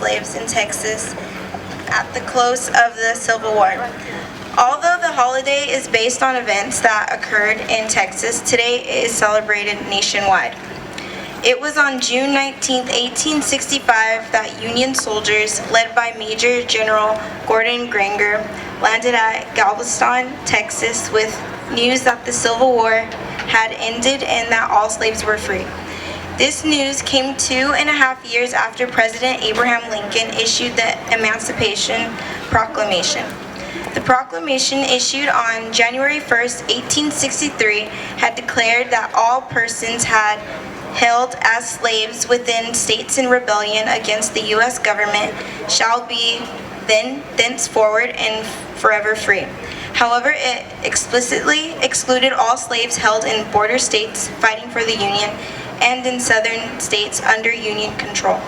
slaves in Texas at the close of the Civil War. Although the holiday is based on events that occurred in Texas, today it is celebrated nationwide. It was on June 19, 1865 that Union soldiers, led by Major General Gordon Granger, landed at Galveston, Texas with news that the Civil War had ended and that all slaves were free. This news came 2.5 years after President Abraham Lincoln issued the Emancipation Proclamation. The proclamation, issued on January 1st, 1863, had declared that all persons had held as slaves within states in rebellion against the U.S. government shall be thenceforward and forever free. However, it explicitly excluded all slaves held in border states fighting for the Union and in southern states under Union control.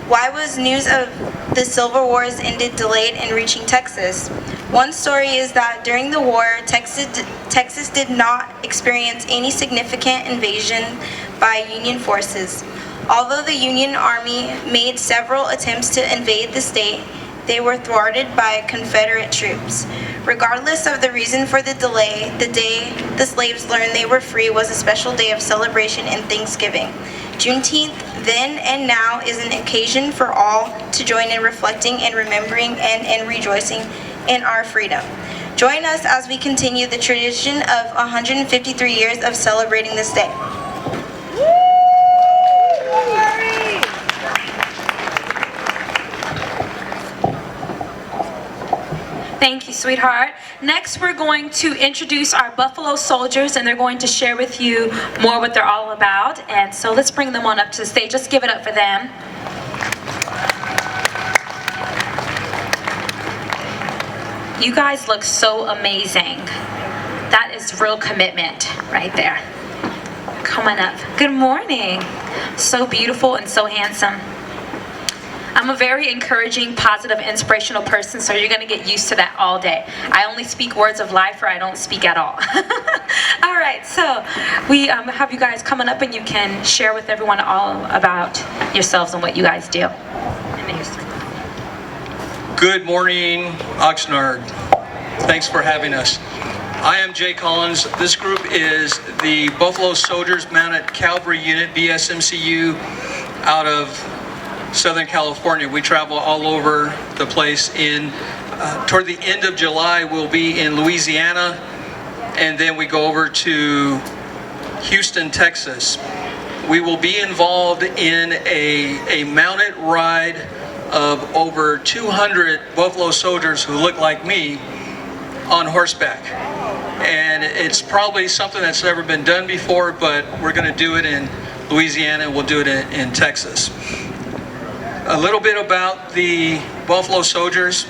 Why was news of the Civil War's ended delayed in reaching Texas? One story is that during the war, Texas did not experience any significant invasion by Union forces. Although the Union Army made several attempts to invade the state, they were thwarted by Confederate troops. Regardless of the reason for the delay, the day the slaves learned they were free was a special day of celebration and Thanksgiving. Juneteenth, then and now, is an occasion for all to join in reflecting and remembering and in rejoicing in our freedom. Join us as we continue the tradition of 153 years of celebrating this day. Thank you, sweetheart. Next, we're going to introduce our Buffalo Soldiers, and they're going to share with you more what they're all about. And so let's bring them on up to the stage. Let's give it up for them. You guys look so amazing. That is real commitment right there. Come on up. Good morning. So beautiful and so handsome. I'm a very encouraging, positive, inspirational person, so you're going to get used to that all day. I only speak words of life, or I don't speak at all. All right, so we have you guys coming up, and you can share with everyone all about yourselves and what you guys do. Good morning, Oxnard. Thanks for having us. I am Jay Collins. This group is the Buffalo Soldiers Mounted Cavalry Unit, BSMCU, out of Southern California. We travel all over the place. Toward the end of July, we'll be in Louisiana, and then we go over to Houston, Texas. We will be involved in a mounted ride of over 200 Buffalo soldiers who look like me on horseback. And it's probably something that's never been done before, but we're going to do it in Louisiana, and we'll do it in Texas. A little bit about the Buffalo Soldiers.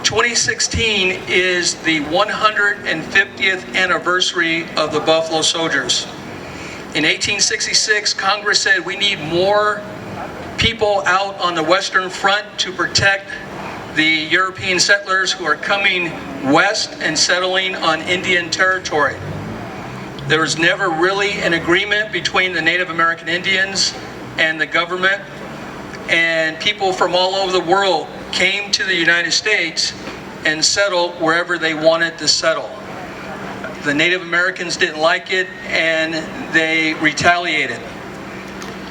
2016 is the 150th anniversary of the Buffalo Soldiers. In 1866, Congress said we need more people out on the Western Front to protect the European settlers who are coming west and settling on Indian territory. There was never really an agreement between the Native American Indians and the government. And people from all over the world came to the United States and settled wherever they wanted to settle. The Native Americans didn't like it, and they retaliated.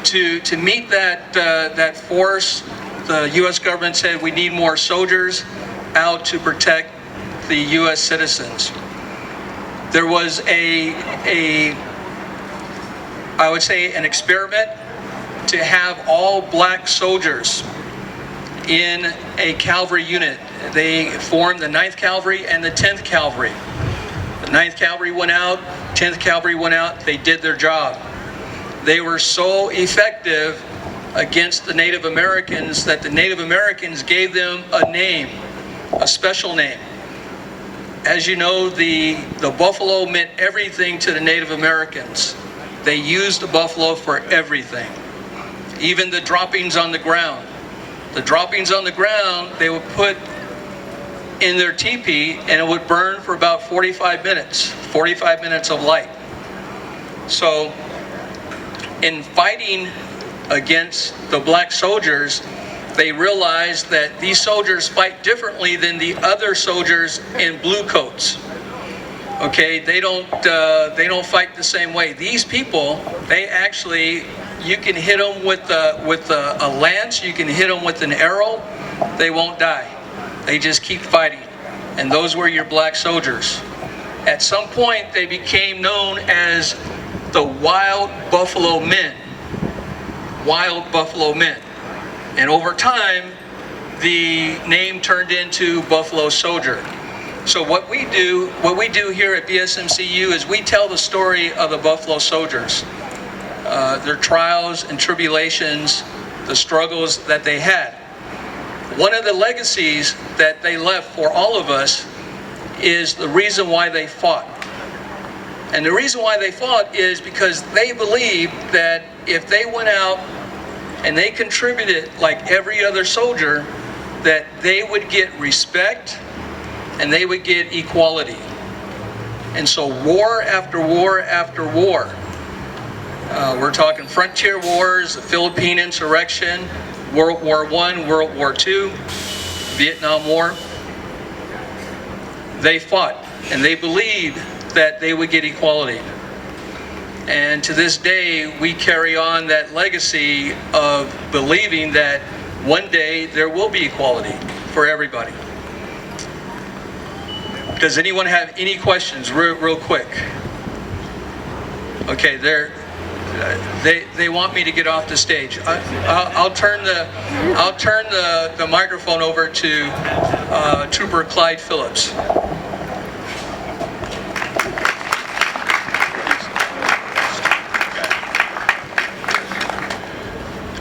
To meet that force, the U.S. government said we need more soldiers out to protect the U.S. citizens. There was I would say, an experiment to have all black soldiers in a cavalry unit. They formed the 9th Cavalry and the 10th Cavalry. The 9th Cavalry went out, 10th Cavalry went out, they did their job. They were so effective against the Native Americans that the Native Americans gave them a name, a special name. As you know, the buffalo meant everything to the Native Americans. They used the buffalo for everything. Even the droppings on the ground. The droppings on the ground, they would put in their teepee, and it would burn for about 45 minutes of light. So in fighting against the black soldiers, they realized that these soldiers fight differently than the other soldiers in blue coats. Okay, they don't fight the same way. These people, they actually, you can hit them with a lance, you can hit them with an arrow, they won't die. They just keep fighting. And those were your black soldiers. At some point, they became known as the Wild Buffalo Men. Wild Buffalo Men. And over time, the name turned into Buffalo Soldier. So what we do here at BSMCU is we tell the story of the Buffalo Soldiers, their trials and tribulations, the struggles that they had. One of the legacies that they left for all of us is the reason why they fought. And the reason why they fought is because they believed that if they went out and they contributed like every other soldier, that they would get respect and they would get equality. And so war after war after war, we're talking frontier wars, the Philippine insurrection, World War I, World War II, Vietnam War, they fought and they believed that they would get equality. And to this day, we carry on that legacy of believing that one day there will be equality for everybody. Does anyone have any questions, real quick? Okay, they want me to get off the stage. I'll turn the microphone over to Trooper Clyde Phillips.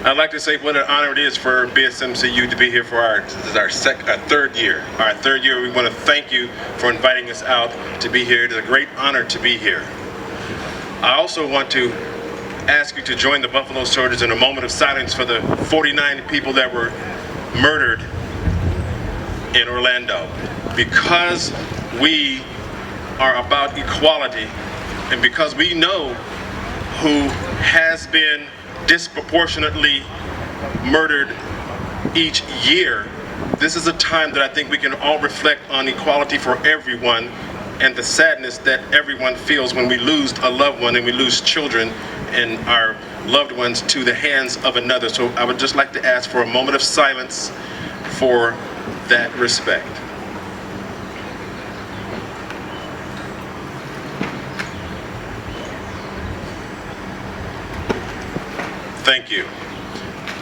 I'd like to say what an honor it is for BSMCU to be here for our third year. Our third year, we want to thank you for inviting us out to be here. It is a great honor to be here. I also want to ask you to join the Buffalo Soldiers in a moment of silence for the 49 people that were murdered in Orlando. Because we are about equality, and because we know who has been disproportionately murdered each year, this is a time that I think we can all reflect on equality for everyone and the sadness that everyone feels when we lose a loved one and we lose children and our loved ones to the hands of another. So I would just like to ask for a moment of silence for that respect. Thank you.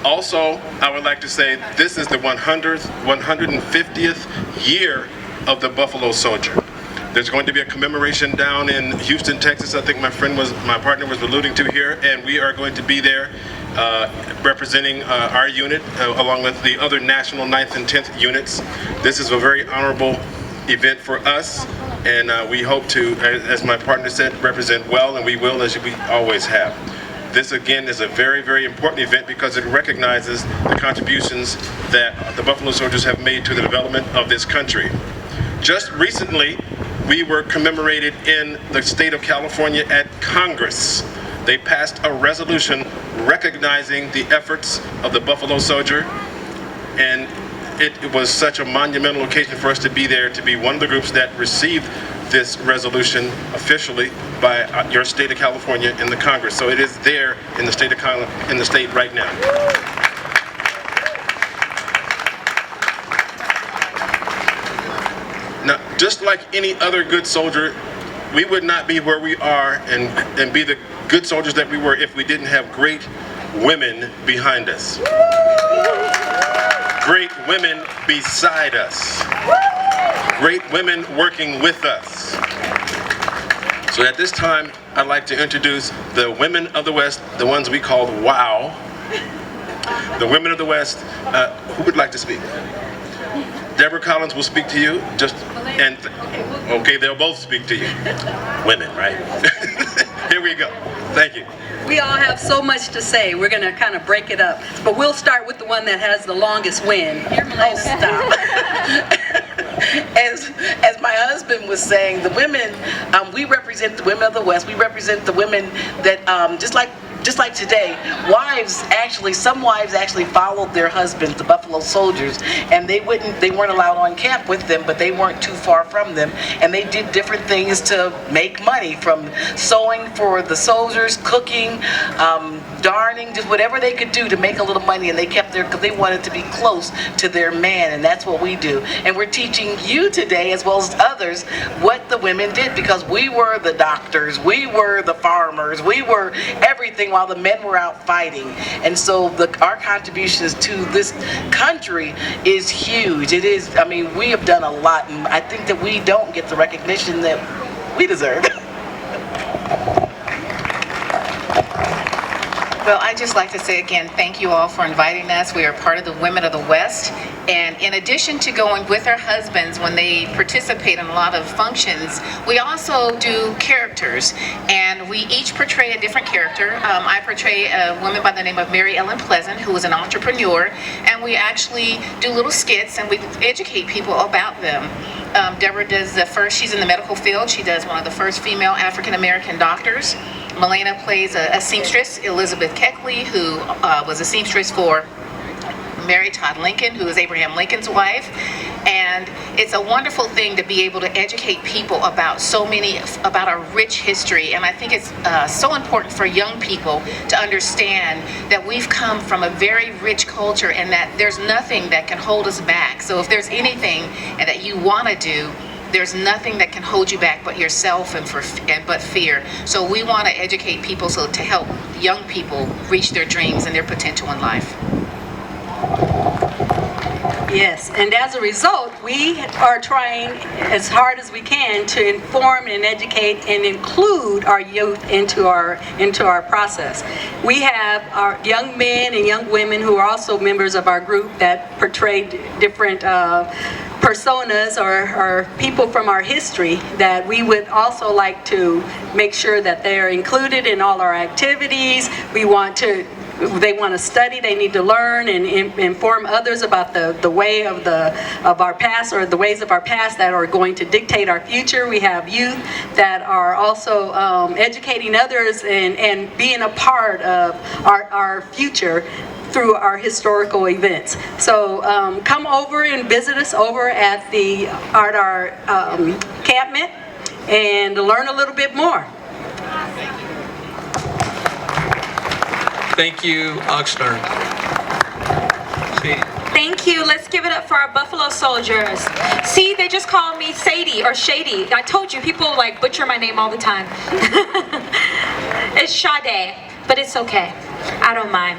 Also, I would like to say this is the 150th year of the Buffalo Soldier. There's going to be a commemoration down in Houston, Texas. I think my partner was alluding to here, and we are going to be there representing our unit along with the other national 9th and 10th units. This is a very honorable event for us, and we hope to, as my partner said, represent well, and we will, as we always have. This again is a very, very important event because it recognizes the contributions that the Buffalo Soldiers have made to the development of this country. Just recently, we were commemorated in the state of California at Congress. They passed a resolution recognizing the efforts of the Buffalo Soldier, and it was such a monumental occasion for us to be there, to be one of the groups that received this resolution officially by your state of California in the Congress. So it is there in the state right now. Now, just like any other good soldier, we would not be where we are and be the good soldiers that we were if we didn't have great women behind us. Great women beside us. Great women working with us. So at this time, I'd like to introduce the women of the West, the ones we call WOW. The women of the West, who would like to speak? Deborah Collins will speak to you, okay, they'll both speak to you. Women, right? Here we go. Thank you. We all have so much to say. We're going to kind of break it up. But we'll start with the one that has the longest win. Oh, stop. As my husband was saying, the women, we represent the women of the West. We represent the women that, just like just like today, some wives actually followed their husbands, the Buffalo Soldiers, and they weren't allowed on camp with them, but they weren't too far from them, and they did different things to make money, from sewing for the soldiers, cooking, darning, just whatever they could do to make a little money, and they kept there because they wanted to be close to their man, and that's what we do. And we're teaching you today, as well as others, what the women did, because we were the doctors, we were the farmers, we were everything while the men were out fighting. And so our contributions to this country is huge. It is, I mean, we have done a lot, and I think that we don't get the recognition that we deserve. Well, I'd just like to say again, thank you all for inviting us. We are part of the Women of the West. And in addition to going with our husbands when they participate in a lot of functions, we also do characters. And we each portray a different character. I portray a woman by the name of Mary Ellen Pleasant, who is an entrepreneur. And we actually do little skits and we educate people about them. Deborah does the first, she's in the medical field. She does one of the first female African-American doctors. Milena plays a seamstress, Elizabeth Keckley, who was a seamstress for Mary Todd Lincoln, who is Abraham Lincoln's wife. And it's a wonderful thing to be able to educate people about about our rich history. And I think it's so important for young people to understand that we've come from a very rich culture and that there's nothing that can hold us back. So if there's anything that you want to do, there's nothing that can hold you back but yourself but fear. So we want to educate people to help young people reach their dreams and their potential in life. Yes, and as a result, we are trying as hard as we can to inform and educate and include our youth into our process. We have our young men and young women who are also members of our group that portray different personas or people from our history that we would also like to make sure that they are included in all our activities. They want to study, they need to learn and inform others about the way of our past, or the ways of our past that are going to dictate our future. We have youth that are also educating others and being a part of our future through our historical events. So come over and visit us over at our encampment and learn a little bit more. Thank you, Oxnard. Thank you. Let's give it up for our Buffalo Soldiers. See, they just call me Sadie or Shady. I told you, people like butcher my name all the time. It's Sade, but it's okay. I don't mind.